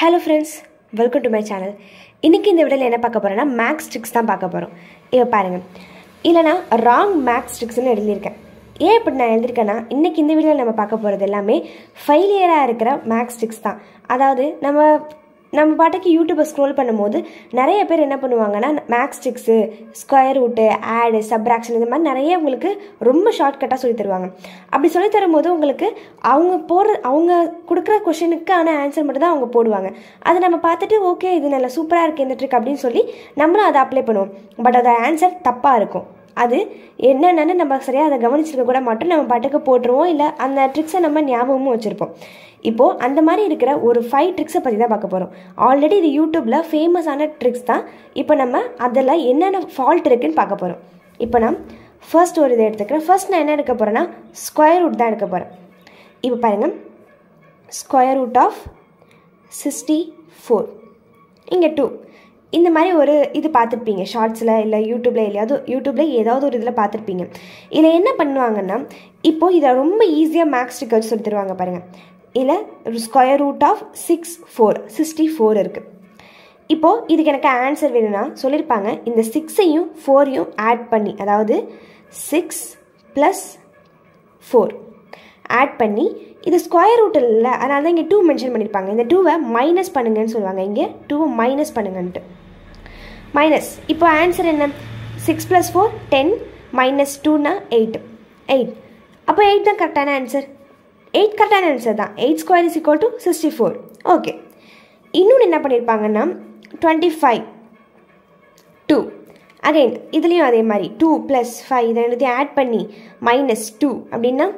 Hello friends, welcome to my channel. இன்னைக்கு இந்த வீடியோல என்ன பார்க்க போறேன்னா மேக்ஸ் ட்ரிக்ஸ் தான் பார்க்க போறோம். இத பாருங்க. இல்லனா ராங் மேக்ஸ் ட்ரிக்ஸ்னு எழுதியிருக்கேன். ஏன் இப்படி நான் எழுதிருக்கேன்னா இன்னைக்கு இந்த வீடியோல நம்ம பார்க்க போறது எல்லாமே ஃபெயிலியரா இருக்கிற மேக்ஸ் ட்ரிக்ஸ் தான். அதாவது நம்ம பாட்டுக்கு யூடியூபை ஸ்க்ரோல் பண்ணும்போது நிறைய பேர் என்ன பண்ணுவாங்கன்னா மேக்ஸ் ட்ரிக்ஸு ஸ்கொயர் ரூட்டு ஆடு சப்ராக்ஷன் இந்த மாதிரி நிறைய உங்களுக்கு ரொம்ப ஷார்ட்கட்டாக சொல்லி தருவாங்க. அப்படி சொல்லி தரும்போது உங்களுக்கு அவங்க கொடுக்குற கொஷனுக்கான ஆன்சர் மட்டும் தான் அவங்க போடுவாங்க. அதை நம்ம பார்த்துட்டு ஓகே இது நல்லா சூப்பராக இருக்குது இந்த ட்ரிக் அப்படின்னு சொல்லி நம்மளும் அதை அப்ளை பண்ணுவோம். பட் அதோட ஆன்சர் தப்பாக இருக்கும். அது என்னென்னு நம்ம சரியாக அதை கவனிச்சிருக்க கூட மாட்டோம். நம்ம பாட்டுக்கு போட்டுருவோம், இல்லை அந்த ட்ரிக்ஸை நம்ம ஞாபகமும் வச்சுருப்போம். இப்போது அந்த மாதிரி இருக்கிற ஒரு 5 ட்ரிக்ஸை பற்றி தான் பார்க்க போகிறோம். ஆல்ரெடி இது யூடியூப்பில் ஃபேமஸான ட்ரிக்ஸ் தான். இப்போ நம்ம அதில் என்னென்ன ஃபால்ட் இருக்குதுன்னு பார்க்க போகிறோம். இப்போ நான் ஃபர்ஸ்ட் ஒரு இதை எடுத்துக்கிறேன். ஃபர்ஸ்ட் நான் என்ன எடுக்க போகிறேன்னா ஸ்கொயர் ரூட் தான் எடுக்க போகிறேன். இப்போ பாருங்கள், ஸ்கொயர் ரூட் ஆஃப் 64 இங்கே 2 இந்த மாதிரி ஒரு இது பார்த்துருப்பீங்க ஷார்ட்ஸில், இல்லை யூடியூப்பில் ஏதாவது ஒரு இதில் பார்த்துருப்பீங்க. இதில் என்ன பண்ணுவாங்கன்னா இப்போது இதை ரொம்ப ஈஸியாக மேக்ஸ் ட்ரிக்ஸ் சொல்லி தருவாங்க பாருங்கள். இதில் ஸ்கொயர் ரூட் ஆஃப் 64 இருக்குது. இப்போது இதுக்கு எனக்கு ஆன்சர் வேணும்னா சொல்லியிருப்பாங்க இந்த 6ஐயும் 4ஐயும் ஆட் பண்ணி, அதாவது 6 + 4 ஆட் பண்ணி, இது ஸ்கொயர் ரூட் இல்லை அதனால தான் இங்கே 2 மென்ஷன் பண்ணியிருப்பாங்க. இந்த 2வை மைனஸ் பண்ணுங்கன்னு சொல்லுவாங்க. இங்கே 2வை மைனஸ் பண்ணுங்கன்ட்டு மைனஸ். இப்போ ஆன்சர் என்ன? 6 + 4 10 -2னா 8. அப்போ 8 தான் கரெக்டான ஆன்சர். 8 கரெக்டான ஆன்சர் தான். 8² = 64. ஓகே. இன்னொன்று என்ன பண்ணியிருப்பாங்கன்னா 25 2 அகைன் இதுலேயும் அதே மாதிரி 2 + 5 இதை ரெண்டுத்தையும் ஆட் பண்ணி -2 அப்படின்னா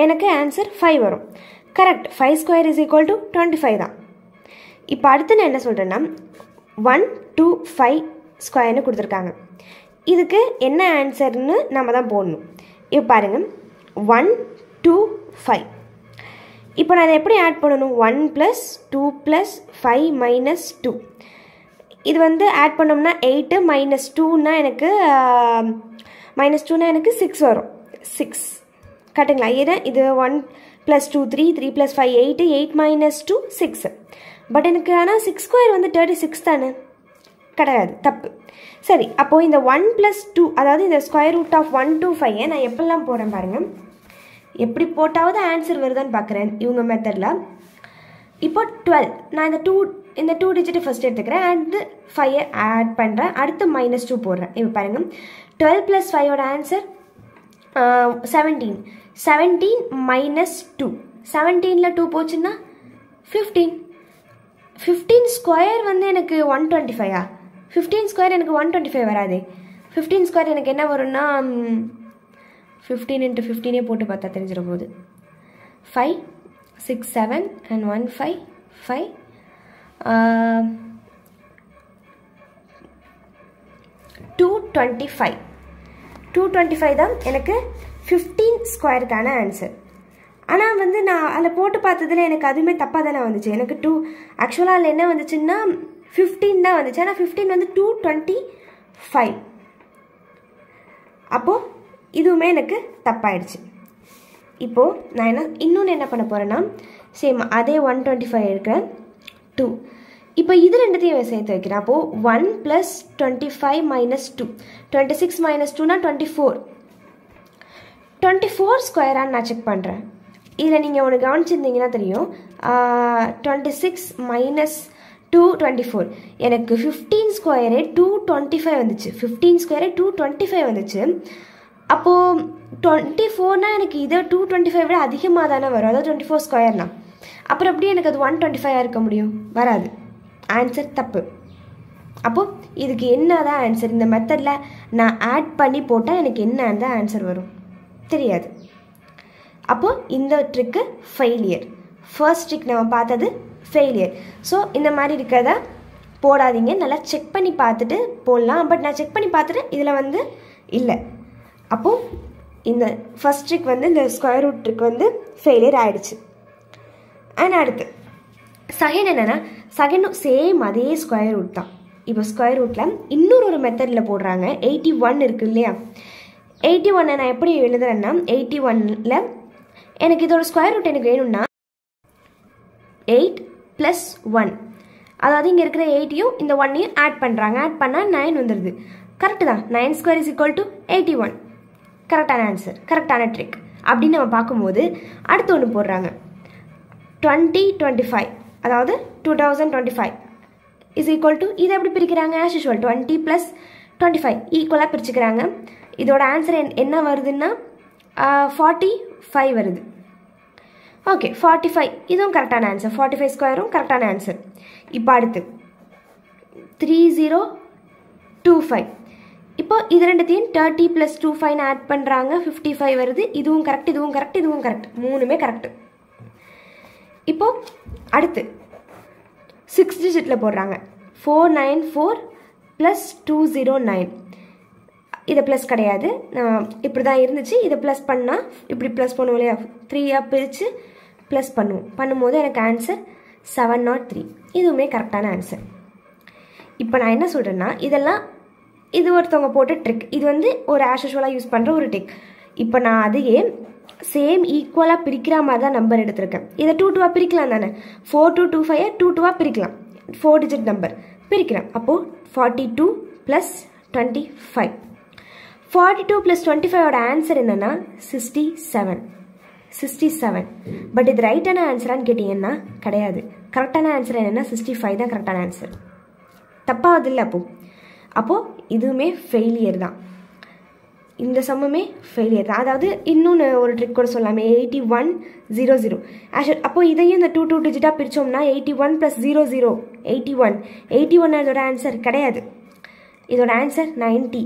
எனக்கு ஆன்சர் 5 வரும். கரெக்ட். 5² = 25 தான். இப்போ அடுத்து நான் என்ன சொல்கிறேன்னா 1 2 5 ஸ்கொயர்னு கொடுத்துருக்காங்க. இதுக்கு என்ன ஆன்சர்னு நம்ம தான் போடணும். இப்போ பாருங்கள் 1 2 5. இப்போ நான் அதை எப்படி ஆட் பண்ணணும்? 1 + 2 + 5 - 2 இது வந்து ஆட் பண்ணோம்னா 8 -2னா எனக்கு எனக்கு 6 வரும். 6 கரெக்டுங்களா? இது 1 + 2 3 3 + 5 8 8 - 2 6. பட் எனக்கு ஆனால் 6² வந்து 36 தானே? கிடையாது, தப்பு. சரி, அப்போது இந்த 1 + 2 அதாவது இந்த ஸ்கொயர் ரூட் ஆஃப் 1 2 5 நான் எப்படிலாம் போடுறேன் பாருங்கள். எப்படி போட்டாவது ஆன்சர் வருதான்னு பார்க்குறேன் இவங்க மெத்தடில். இப்போ 12 நான் இந்த 2 டிஜிட்டை ஃபஸ்ட் எடுத்துக்கிறேன். அண்டு 5 ஆட் பண்ணுறேன். அடுத்து -2 போடுறேன். இப்போ பாருங்கள் 12 + 5ஓட ஆன்சர் 17. 17 - 2 17ல் 2 போச்சுன்னா 15. 15² வந்து எனக்கு 125. 15² எனக்கு 125 வராது. 15² எனக்கு என்ன வரும்னா 15 × 15 போட்டு பார்த்தா தெரிஞ்சிட போகுது. 5 6 7 and 1 5 5 225. 225 தான் எனக்கு 15² ஆன்சர். ஆனால் வந்து நான் அதில் போட்டு பார்த்ததில் எனக்கு அதுவுமே தப்பாக தானே வந்துச்சு. எனக்கு ஆக்சுவலாக அதில் என்ன வந்துச்சுன்னா 15 தான் வந்துச்சு. ஆனால் 15 வந்து 225. அப்போது இதுவுமே எனக்கு தப்பாயிடுச்சு. இப்போது நான் இன்னொன்று என்ன பண்ண போகிறேன்னா சேம் அதே 125 இருக்கிறேன் 2. இப்போ இது ரெண்டுத்தையும் சேர்த்து வைக்கிறேன். அப்போது 1 + 25 - 2 26 - 2னா 24. 24² நான் செக் பண்ணுறேன். இதில் நீங்கள் ஒன்று கவனிச்சிருந்தீங்கன்னா தெரியும். 26 - 2 24 எனக்கு 15² 225 வந்துச்சு. 15² 225 வந்துச்சு. அப்போது 24னா எனக்கு இதை 225 விட அதிகமாக தானே வரும். அதாவது 24²னா அப்புறம் எப்படி எனக்கு அது 125 இருக்க முடியும்? வராது. ஆன்சர் தப்பு. அப்போது இதுக்கு என்ன தான் ஆன்சர்? இந்த மெத்தடில் நான் ஆட் பண்ணி போட்டால் எனக்கு என்ன தான் ஆன்சர் வரும் தெரியாது. அப்போது இந்த ட்ரிக்கு ஃபெயிலியர். ஃபர்ஸ்ட் ட்ரிக் நம்ம பார்த்தது ஃபெயிலியர். ஸோ இந்த மாதிரி இருக்கிறத போடாதீங்க. நல்லா செக் பண்ணி பார்த்துட்டு போடலாம். பட் நான் செக் பண்ணி பார்த்துட்டு இதில் வந்து இல்லை. அப்போது இந்த ஃபர்ஸ்ட் ட்ரிக் வந்து இந்த ஸ்கொயர் ரூட் ட்ரிக் வந்து ஃபெயிலியர் ஆகிடுச்சு. அண்ட் அடுத்து செகண்ட் என்னென்னா செகண்டும் சேம் அதே ஸ்கொயர் ரூட் தான். இப்போ ஸ்கொயர் ரூட்டில் இன்னொரு மெத்தடில் போடுறாங்க. 81 இருக்குது இல்லையா? 81 நான் எப்படி எழுதுறேன்னா 81ல் எனக்கு இதோட ஸ்கொயர் ரூட் எனக்கு வேணும்னா 8 ப்ளஸ் 1. அதாவது இங்கே இருக்கிற 8யும் இந்த 1யும் ஆட் பண்ணுறாங்க. ஆட் பண்ணால் 9 வந்துடுது. கரெக்டு தான். 9² = 81. கரெக்டான ஆன்சர், கரெக்டான ட்ரிக் அப்படின்னு நம்ம பார்க்கும்போது அடுத்து ஒன்று போடுறாங்க. 2025, அதாவது 2025 இஸ் ஈக்குவல் டு, இதை எப்படி பிரிக்கிறாங்க? ஆஸ் யூஷுவல் 20 + 25 ஈக்குவலாக பிரிச்சுக்கிறாங்க. இதோட ஆன்சர் என்ன வருதுன்னா 45 வருது. ஓகே, 45 இதுவும் கரெக்டான ஆன்சர். 45² கரெக்டான ஆன்சர். இப்போ அடுத்து 3025. இப்போ இது ரெண்டுத்தையும் 30 + 25 ஆட் பண்ணுறாங்க. 55 வருது. இதுவும் கரெக்ட், இதுவும் கரெக்ட், இதுவும் கரெக்ட். மூணுமே கரெக்ட். இப்போ அடுத்து 6 டிஜிட்டில் போடுறாங்க. 494 + 209. இதை ப்ளஸ் கிடையாது, இப்படி தான் இருந்துச்சு. இதை ப்ளஸ் பண்ணால் இப்படி ப்ளஸ் பண்ணுவோம் இல்லையா, 3ஆக பிரித்து ப்ளஸ் பண்ணும்போது எனக்கு ஆன்சர் 703. இதுவுமே கரெக்டான ஆன்சர். இப்போ நான் என்ன சொல்கிறேன்னா, இதெல்லாம் இது ஒருத்தவங்க போட்ட ட்ரிக். இது வந்து ஒரு ஆஸ் யூஷுவலாக யூஸ் பண்ணுற ஒரு ட்ரிக். இப்போ நான் அதையே சேம் ஈக்குவலாக பிரிக்கிற மாதிரி தான் நம்பர் எடுத்திருக்கேன். இதை 2 பிரிக்கலாம் தானே. 4 to 25 2 பிரிக்கலாம். 4 டிஜிட் நம்பர் பிரிக்கிறேன். அப்போது 42 + 25. 42 + 25ஓட ஆன்சர் என்னென்னா 67. பட் இது ரைட்டான ஆன்சரான்னு கேட்டிங்கன்னா கிடையாது. கரெக்டான ஆன்சர் என்னென்னா 65 தான் கரெக்டான ஆன்சர். தப்பாவது இல்லை. அப்போது இதுவுமே ஃபெயிலியர் தான். இந்த சம்முமே ஃபெயிலியர் தான். அதாவது இன்னொன்று ஒரு ட்ரிக் கூட சொல்லாமே, 8100. அப்போது இதையும் இந்த 2 டிஜிட்டாக பிரித்தோம்னா 81 + 00 81. 81 இதோட ஆன்சர் கிடையாது. இதோட ஆன்சர் 90²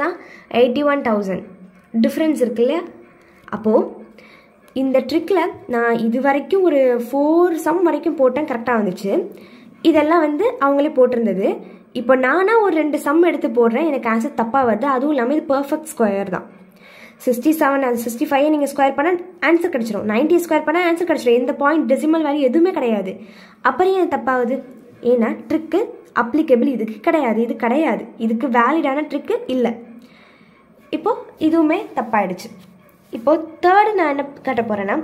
தான் 81,000. டிஃப்ரென்ஸ் இருக்கு இல்லையா? அப்போது இந்த ட்ரிக்கில் நான் இது வரைக்கும் ஒரு 4 சம் வரைக்கும் போட்டேன், கரெக்டாக வந்துச்சு. இதெல்லாம் வந்து அவங்களே போட்டிருந்தது. இப்போ நானாக ஒரு 2 சம் எடுத்து போடுறேன், எனக்கு ஆன்சர் தப்பாக வருது. அதுவும் இல்லாமல் இது பர்ஃபெக்ட் ஸ்கொயர் தான். 67 அது 65 நீங்கள் ஸ்கொயர் பண்ணால் ஆன்சர் கிடச்சிடும். 90 ஸ்கொயர் பண்ணால் ஆன்சர் கிடச்சிடும். எந்த பாயிண்ட் டெசிமல் வேல்யூ எதுவுமே கிடையாது. அப்புறம் ஏன் தப்பாகுது? ஏன்னா ட்ரிக்கு அப்ளிகபிள் இதுக்கு கிடையாது. இது கிடையாது, இதுக்கு வேலிடான ட்ரிக்கு இல்லை. இப்போது இதுவுமே தப்பாயிடுச்சு. இப்போது தேர்டு நான் என்ன கட்ட போகிறேன்னா,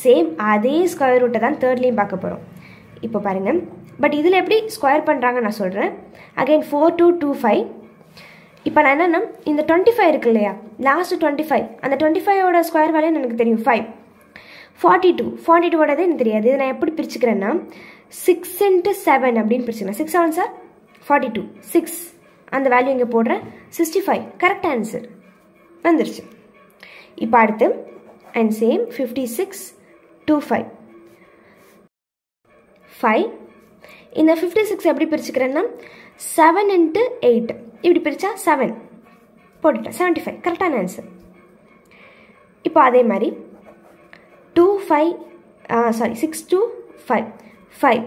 சேம் அதே ஸ்கொயர் ரூட்டை தான் தேர்ட்லேயும் பார்க்க போகிறோம். இப்போ பாருங்கள், பட் இதில் எப்படி ஸ்கொயர் பண்ணுறாங்க நான் சொல்கிறேன். Again 4 to 25. இப்போ நான் என்னென்னா, இந்த 25 இருக்கு இல்லையா, லாஸ்ட்டு 25, அந்த 25ஓட ஸ்கொயர் வேல்யூன்னு எனக்கு தெரியும் 5. 42ஓடதே எனக்கு தெரியாது. இதை நான் எப்படி பிரிச்சுக்கிறேன்னா 6 × 7 அப்படின்னு பிரிச்சுக்கிறேன். 6 7 சார் 42, 6 அந்த வேல்யூ இங்கே போடுறேன். 65 கரெக்ட் ஆன்சர் வந்துருச்சு. இப்போ அடுத்து அண்ட் சேம் 56 to 5. இந்த 56 எப்படி பிரிச்சுக்கிறேன்னா 7 × 8 இப்படி பிரித்தா 7 போட்டுட்டேன். 75 கரெக்டான ஆன்சர். இப்போ அதே மாதிரி 6 to 5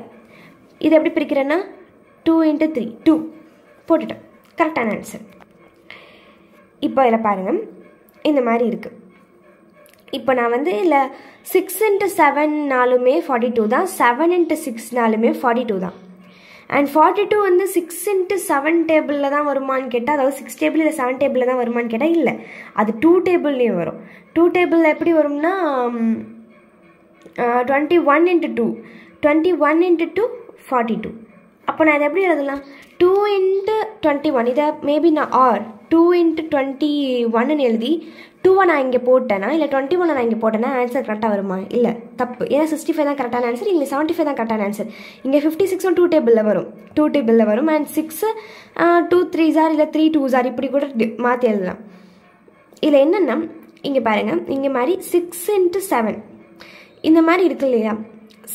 இது எப்படி பிரிக்கிறேன்னா 2 × 3 2 போட்டுட்டேன். கரெக்டான ஆன்சர். இப்போ இதில் பாருங்கள், இந்த மாதிரி இருக்குது. இப்போ நான் வந்து இல்லை 6 × 7 42 தான், 7 × 6 42 தான். அண்ட் 42 வந்து 6 × 7 டேபிளில் தான் வருமானு கேட்டால், அதாவது 6 டேபிள் இல்லை 7 டேபிளில் தான் வருமானு கேட்டால் இல்லை, அது 2 டேபிள்லேயும் வரும். 2 டேபிளில் எப்படி வரும்னா 21 × 2 21 × 2 42. அப்போ நான் இதை எப்படி எழுதலாம்? 2 × 21. இதை மேபி நான் 2 × 21 எழுதி 2 நான் இங்கே போட்டேன்னா, இல்லை 21 நான் இங்கே போட்டேன்னா ஆன்சர் கரெக்டாக வருமா? இல்லை, தப்பு. ஏன்னா 65 தான் கரெக்டான ஆன்சர், இங்கே 75 தான் கரெக்டான ஆன்சர். இங்கே 56 2 டேபிளில் வரும். அண்ட் 6 2 3s இல்லை 3 2s இப்படி கூட மாற்றி எழுதலாம். இதில் என்னென்னா, இங்கே பாருங்கள், இங்கே மாதிரி 6 × 7 இந்த மாதிரி இருக்கு இல்லையா,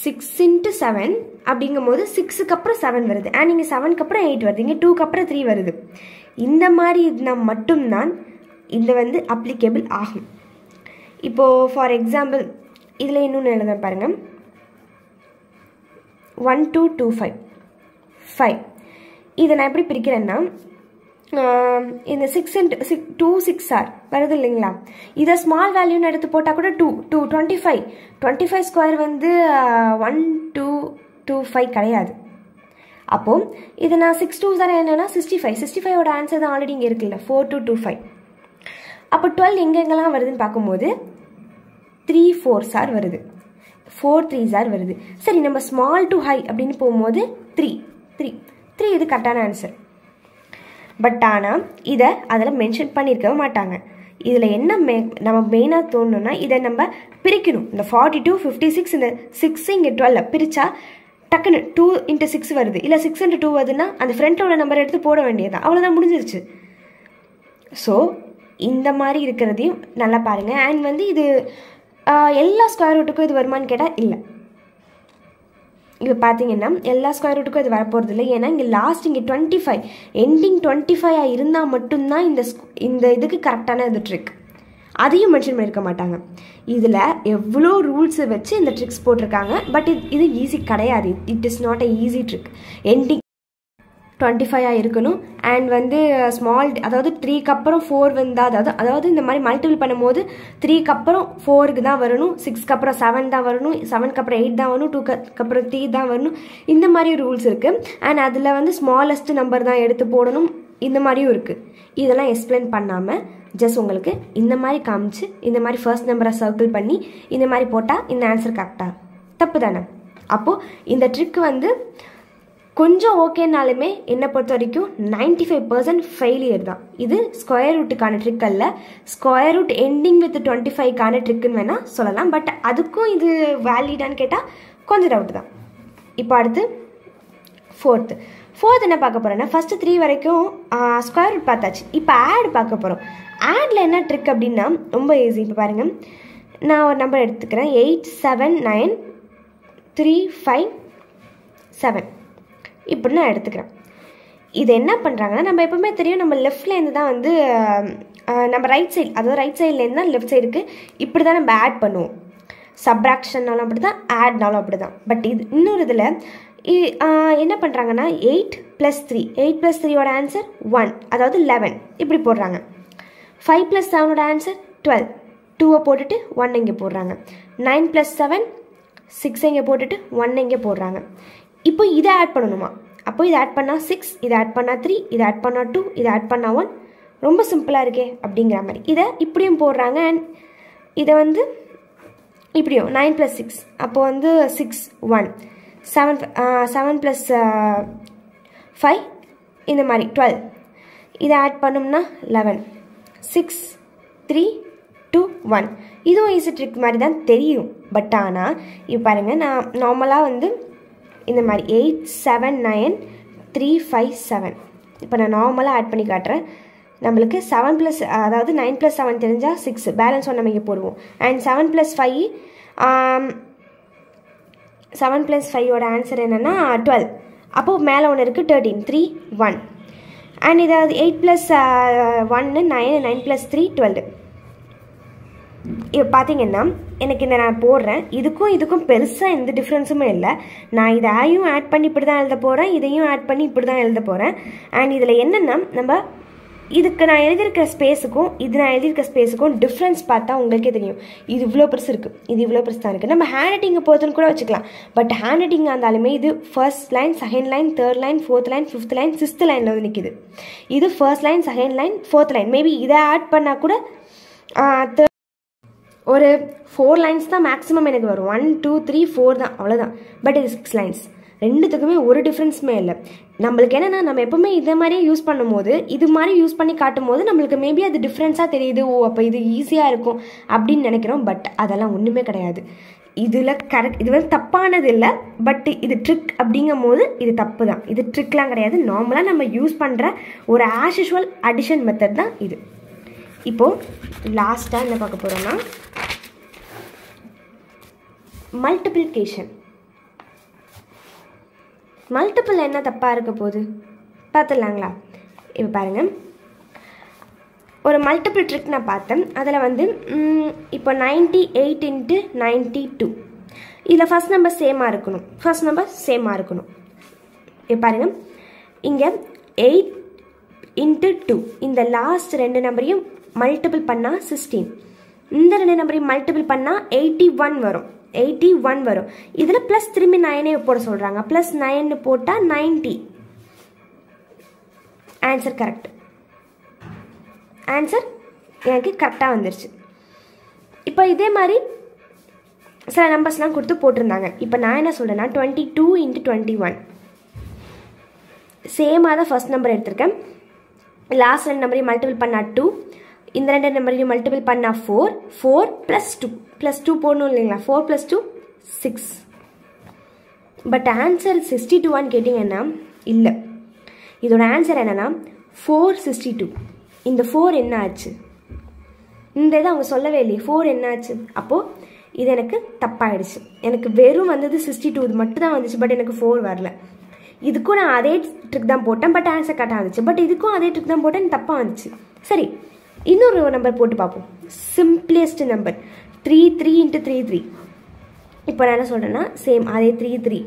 6 × 7 அப்படிங்கும் போது 6க்கு அப்புறம் 7 வருது. அண்ட் இங்கே 7க்கு அப்புறம் 8 வருது. இங்கே 2க்கு அப்புறம் 3 வருது. இந்த மாதிரி இருந்தால் மட்டும்தான் இது வந்து அப்ளிகேபிள் ஆகும். இப்போது ஃபார் எக்ஸாம்பிள் இதில் இன்னொன்று எழுத பாருங்கள். 1 2 2 5 இதை நான் எப்படி பிரிக்கிறேன்னா, இந்த 6 × 2 6 வருது இல்லைங்களா, இதை ஸ்மால் வேல்யூன்னு எடுத்து போட்டால் கூட 2 25 ஸ்கொயர் வந்து 1 2 2 5 கிடையாது. அப்போது இதை நான் 6 2s என்னென்னா 65ஓட ஆன்சர் தான் ஆல்ரெடி இங்கே இருக்குல்ல, 4 2 2 5. அப்போ 12 எங்கெங்கெல்லாம் வருதுன்னு பார்க்கும்போது 3 4s வருது. 4 3s வருது. சரி, நம்ம ஸ்மால் டு ஹை அப்படின்னு போகும்போது 3 3 3 இது கரெக்டான ஆன்சர். பட் ஆனால் இதை அதில் மென்ஷன் பண்ணியிருக்கவே மாட்டாங்க. இதில் என்ன நம்ம மெயினாக தோணுன்னா இதை நம்ம பிரிக்கணும். இந்த 42 56 இந்த 6 இங்கே 12 பிரித்தா டக்குன்னு 2 × 6 வருது, இல்லை 6 × 2 வருதுன்னா அந்த ஃப்ரண்ட்டோட நம்பர் எடுத்து போட வேண்டியதுதான், அவ்வளோதான், முடிஞ்சிருச்சு. ஸோ இந்த மாதிரி இருக்கிறதையும் நல்லா பாருங்கள். அண்ட் வந்து இது எல்லா ஸ்கொயர் ரூட்டுக்கும் இது வருமானு கேட்டால் இல்லை. இது பார்த்தீங்கன்னா எல்லா ஸ்கொயர் ரூட்டுக்கும் இது வரப்போகிறது இல்லை. ஏன்னா இங்கே லாஸ்ட் இங்கே 25 எண்டிங் 25 இருந்தால் மட்டும்தான் இந்த இதுக்கு கரெக்டான இது ட்ரிக். அதையும் மென்ஷன் பண்ணியிருக்க மாட்டாங்க. இதில் எவ்வளோ ரூல்ஸை வச்சு இந்த ட்ரிக்ஸ் போட்டிருக்காங்க. பட் இது ஈஸி கிடையாது. It is not a easy trick. Ending 25 இருக்கணும். அண்ட் வந்து ஸ்மால், அதாவது 3க்கு அப்புறம் 4 வந்தால், அதாவது இந்த மாதிரி மல்டிபிள் பண்ணும்போது 3க்கு அப்புறம் 4க்கு தான் வரணும், 6க்கு அப்புறம் 7 தான் வரணும், 7க்கு அப்புறம் 8 தான் வரணும், 2க்கு அப்புறம் 3 தான் வரணும். இந்த மாதிரி ரூல்ஸ் இருக்குது. அண்ட் அதில் வந்து ஸ்மாலஸ்ட் நம்பர் தான் எடுத்து போடணும். இந்த மாதிரியும் இருக்குது. இதெல்லாம் எக்ஸ்பிளைன் பண்ணாமல் ஜஸ்ட் உங்களுக்கு இந்த மாதிரி காமிச்சு இந்த மாதிரி ஃபர்ஸ்ட் நம்பரை சர்க்கிள் பண்ணி இந்த மாதிரி போட்டால் இந்த ஆன்சர் கரெக்டாக தப்பு தானே. அப்போது இந்த ட்ரிக் வந்து கொஞ்சம் ஓகேனாலுமே என்னை பொறுத்த வரைக்கும் 95% ஃபெயிலியர் தான். இது ஸ்கொயர் ரூட்டுக்கான ட்ரிக் அல்ல, ஸ்கொயர் ரூட் எண்டிங் வித் 25க்கான ட்ரிக்குன்னு வேணால் சொல்லலாம். பட் அதுக்கும் இது வேலிடான்னு கேட்டால் கொஞ்சம் டவுட் தான். இப்போ அடுத்து ஃபோர்த் என்ன பார்க்க போகிறோன்னா, ஃபஸ்ட்டு 3 வரைக்கும் ஸ்கொயர் ரூட் பார்த்தாச்சு. இப்போ ஆட் பார்க்க போகிறோம். ஆடில் என்ன ட்ரிக் அப்படின்னா ரொம்ப ஈஸி. இப்போ பாருங்கள், நான் ஒரு நம்பர் எடுத்துக்கிறேன். 8 7 9 3 5 7 இப்படி நான் எடுத்துக்கிறேன். இது என்ன பண்ணுறாங்கன்னா, நம்ம எப்போவுமே தெரியும் நம்ம லெஃப்ட்லேருந்து தான் வந்து நம்ம ரைட் சைடு, அதாவது ரைட் சைட்லேருந்து தான் லெஃப்ட் சைடுக்கு இப்படி தான் நம்ம ஆட் பண்ணுவோம். சப்ராக்ஷன்னாலும் அப்படி தான், ஆட்னாலும் அப்படி தான். பட் இது இன்னொரு இதில் என்ன பண்ணுறாங்கன்னா 8 + 3 8 + 3யோட ஆன்சர் 1, அதாவது 11 இப்படி போடுறாங்க. 5 + 7ஓட ஆன்சர் 12, 2 போட்டுட்டு 1 இங்கே போடுறாங்க. 9 + 7 6 இங்கே போட்டுட்டு 1 இங்கே போடுறாங்க. இப்போ இதை ஆட் பண்ணணுமா? அப்போ இதை ஆட் பண்ணால் 6, இதை ஆட் பண்ணால் 3, இதை ஆட் பண்ணால் 2, இதை ஆட் பண்ணால் 1, ரொம்ப சிம்பிளாக இருக்கே அப்படிங்கிற மாதிரி இதை இப்படியும் போடுறாங்க. அண்ட் இதை வந்து இப்படியும் 9 + 6 அப்போது வந்து 6 1 7 + 5 இந்த மாதிரி 12, இதை ஆட் பண்ணோம்னா 11 6 3 2 1. இதுவும் ஈஸி ட்ரிக் மாதிரி தான் தெரியும். பட் ஆனால் இப்போ பாருங்கள், நான் நார்மலாக வந்து இந்த மாதிரி 8 7 9 3 5 7 இப்போ நான் நார்மலாக ஆட் பண்ணி காட்டுறேன். நம்மளுக்கு 7 அதாவது 9 + 7 தெரிஞ்சால் 6, பேலன்ஸ் ஒன்று நம்ம இங்கே போடுவோம். அண்ட் 7 + 5 7 + 5ஓட ஆன்சர் என்னென்னா 12. அப்போது மேலே ஒன்று இருக்குது 13 3 1. அண்ட் இதாவது 8 + 1 9 9 + 3 12. இப்போ பார்த்தீங்கன்னா எனக்கு இந்த நான் போடுறேன், இதுக்கும் பெருசாக எந்த டிஃப்ரென்ஸுமே இல்லை. நான் இதையும் ஆட் பண்ணி இப்படி தான் எழுத போகிறேன், இதையும் ஆட் பண்ணி இப்படி தான் எழுத போகிறேன். அண்ட் இதில் என்னென்னா, நம்ம இதுக்கு நான் எழுதியிருக்கிற ஸ்பேஸுக்கும் நான் எழுதியிருக்க ஸ்பேஸுக்கும் டிஃப்ரென்ஸ் பார்த்தா உங்களுக்கே தெரியும். இது இவ்வளோ பெருசு இருக்குது, இது இவ்வளோ பெருசு தான் இருக்குது. நம்ம ஹேண்ட் ரைட்டிங்கை பொறுத்துன்னு கூட வச்சுக்கலாம். பட் ஹேண்ட் ரைட்டிங்காக இருந்தாலுமே இது first line, second line, third line, fourth line, fifth line, sixth லைனில் வந்து நிற்கிது. இது first line, second line, fourth line. Maybe இதை ஆட் பண்ணால் கூட ஒரு 4 லைன்ஸ் தான் மேக்ஸிமம் எனக்கு வரும். 1 2 3 4 தான், அவ்வளோதான். பட் இது 6 லைன்ஸ். ரெண்டுத்துக்குமே ஒரு டிஃப்ரென்ஸுமே இல்லை. நம்மளுக்கு என்னென்னா, நம்ம எப்போவுமே இதே மாதிரியே யூஸ் பண்ணும்போது, இது மாதிரி யூஸ் பண்ணி காட்டும் போது நம்மளுக்கு மேபி அது டிஃப்ரென்ஸாக தெரியுது. ஓ, அப்போ இது ஈஸியாக இருக்கும் அப்படின்னு நினைக்கிறோம். பட் அதெல்லாம் ஒன்றுமே கிடையாது. இதில் கரெக்ட், இது வந்து தப்பானது இல்லை. பட் இது ட்ரிக் அப்படிங்கும் போது இது தப்பு தான். இது ட்ரிக்லாம் கிடையாது. நார்மலாக நம்ம யூஸ் பண்ணுற ஒரு ஆஸ் யூஷுவல் அடிஷன் மெத்தட் தான் இது. இப்போது லாஸ்ட்டாக என்ன பார்க்க போகிறோன்னா, மல்டிப்ளிகேஷன். மல்டிபிள் என்ன தப்பாக இருக்க போகுது பார்த்துடலாங்களா? இப்போ பாருங்கள், ஒரு மல்டிபிள் ட்ரிக் நான் பார்த்தேன். அதில் வந்து இப்போ 98 × 92 இதில் ஃபஸ்ட் நம்பர் சேமாக இருக்கணும். இப்போ பாருங்கள், இங்கே 8 × 2 இந்த லாஸ்ட் 2 நம்பரையும் மல்டிபிள் பண்ணால் 16. இந்த 2 நம்பரையும் மல்டிபிள் பண்ணால் 81 வரும். இதில் ப்ளஸ் திரும்பி 9 போட சொல்கிறாங்க. ப்ளஸ் 9 போட்டால் 90. Answer correct. ஆன்சர் எனக்கு கரெக்டாக வந்துருச்சு. இப்போ இதே மாதிரி சில நம்பர்ஸ்லாம் கொடுத்து போட்டிருந்தாங்க. இப்போ நான் என்ன சொல்கிறேன்னா 22 × 21 சேமாக தான் ஃபர்ஸ்ட் நம்பர் எடுத்திருக்கேன். லாஸ்ட் 2 நம்பரையும் மல்டிபிள் பண்ணால் 2, இந்த 2 நம்பரையும் மல்டிபிள் பண்ணால் 4, 4 + 2 போடணும் இல்லைங்களா, 4 + 2 6. பட் ஆன்சர் 62 கேட்டிங்கன்னா இல்லை, இதோட ஆன்சர் என்னென்னா 462. இந்த 4 என்ன ஆச்சு, இந்த இதை அவங்க சொல்லவே இல்லையே, 4 என்ன ஆச்சு. அப்போது இது எனக்கு தப்பாயிடுச்சு. எனக்கு வெறும் வந்தது 62 இது மட்டும் தான் வந்துச்சு, பட் எனக்கு 4 வரல. இதுக்கும் நான் அதே ட்ரிக் தான் போட்டேன், பட் ஆன்சர் கரெக்டாக வந்துச்சு. பட் இதுக்கும் அதே ட்ரிக் தான் போட்டேன், தப்பாக வந்துச்சு. சரி, இன்னொரு நம்பர் போட்டு பார்ப்போம். Simplest number 3 × 3. இப்போ நான் என்ன சொல்கிறேன்னா சேம் அதே 3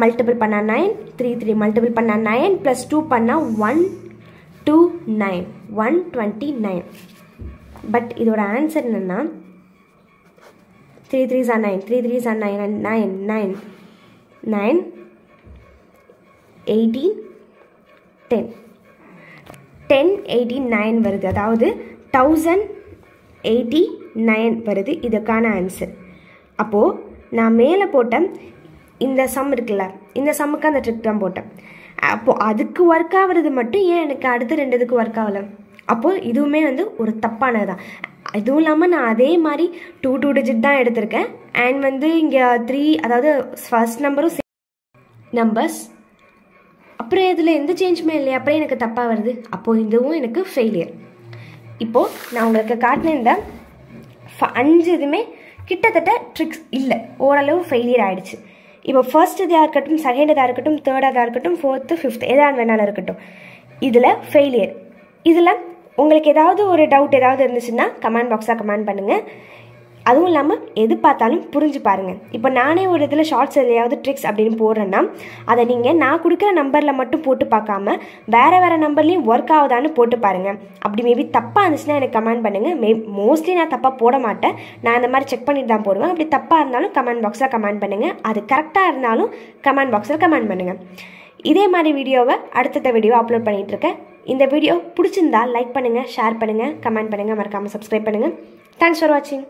மல்டிபிள் பண்ணால் 9, 3 மல்டிபிள் பண்ணால் 9 + 2 பண்ணால் 129, 129. பட் இதோட ஆன்சர் என்னென்னா 3 3s are 9, 3 3s are 9, and 9 18 10 10 89 வருது. அதாவது 1089 வருது இதுக்கான ஆன்சர். அப்போது நான் மேலே போட்ட இந்த சம் இருக்குல்ல, இந்த சம்முக்கு அந்த ட்ரிக் தான் போட்டேன். அப்போது அதுக்கு ஒர்க் ஆகிறது மட்டும் ஏன் எனக்கு அடுத்த 2 இதுக்கு ஒர்க் ஆகலை? அப்போது இதுவுமே வந்து ஒரு தப்பானது தான். இதுவும் இல்லாமல் நான் அதே மாதிரி 2 டிஜிட் தான் எடுத்திருக்கேன். அண்ட் வந்து இங்கே 3, அதாவது ஃபர்ஸ்ட் நம்பரும் நம்பர்ஸ், அப்புறம் இதில் எந்த சேஞ்சுமே இல்லையா, அப்புறம் எனக்கு தப்பாக வருது. அப்போது இதுவும் எனக்கு ஃபெயிலியர். இப்போது நான் உங்களுக்கு காட்டின இந்த 5 இதுவுமே கிட்டத்தட்ட ட்ரிக்ஸ் இல்லை, ஓரளவு ஃபெயிலியர் ஆகிடுச்சு. இப்போ ஃபர்ஸ்ட் இதாக இருக்கட்டும், செகண்ட் இதாக இருக்கட்டும், தேர்டாக இருக்கட்டும், 4th 5th எதாவது வேணாலும் இருக்கட்டும், இதில் ஃபெயிலியர். இதில் உங்களுக்கு ஏதாவது ஒரு டவுட் ஏதாவது இருந்துச்சுன்னா கமெண்ட் பாக்ஸாக கமெண்ட் பண்ணுங்கள். அதுவும் இல்லாமல் எது பார்த்தாலும் புரிஞ்சு பாருங்கள். இப்போ நானே ஒரு இதில் ஷார்ட்ஸ் எதையாவது ட்ரிக்ஸ் அப்படின்னு போடுறேன்னா அதை நீங்கள் நான் கொடுக்குற நம்பரில் மட்டும் போட்டு பார்க்காம வேறு நம்பர்லேயும் ஒர்க் ஆகுதான்னு போட்டு பாருங்கள். அப்படி மேபி தப்பாக இருந்துச்சுன்னா எனக்கு கமெண்ட் பண்ணுங்கள். மோஸ்ட்லி நான் தப்பாக போட மாட்டேன், நான் அந்த மாதிரி செக் பண்ணிட்டு தான் போடுவேன். அப்படி தப்பாக இருந்தாலும் கமெண்ட் பாக்ஸில் கமெண்ட் பண்ணுங்கள். அது கரெக்டாக இருந்தாலும் கமெண்ட் பாக்ஸில் கமெண்ட் பண்ணுங்கள். இதே மாதிரி வீடியோவை அடுத்த வீடியோ அப்லோட் பண்ணிகிட்ருக்கேன். இந்த வீடியோ பிடிச்சிருந்தா லைக் பண்ணுங்கள், ஷேர் பண்ணுங்கள், கமெண்ட் பண்ணுங்கள், மறக்காமல் சப்ஸ்கிரைப் பண்ணுங்கள். தேங்க்ஸ் ஃபார் வாட்சிங்.